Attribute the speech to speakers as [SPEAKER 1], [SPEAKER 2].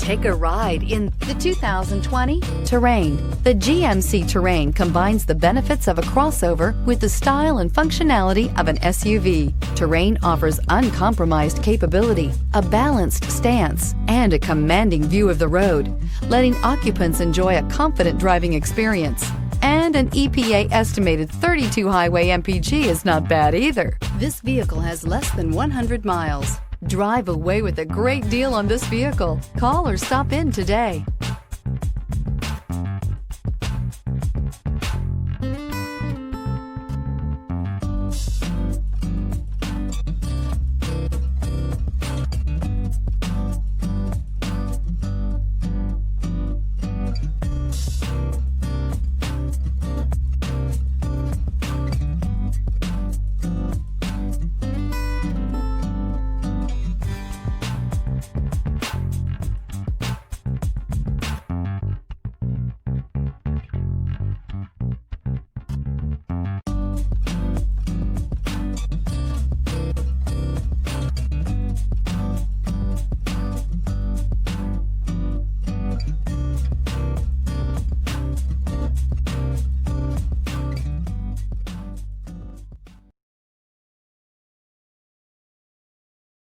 [SPEAKER 1] Take a ride in the 2020 Terrain. The GMC Terrain combines the benefits of a crossover with the style and functionality of an SUV. Terrain offers uncompromised capability, a balanced stance, and a commanding view of the road, letting occupants enjoy a confident driving experience. And an EPA estimated 32 highway MPG is not bad either. This vehicle has less than 100 miles. Drive away with a great deal on this vehicle. Call or stop in today.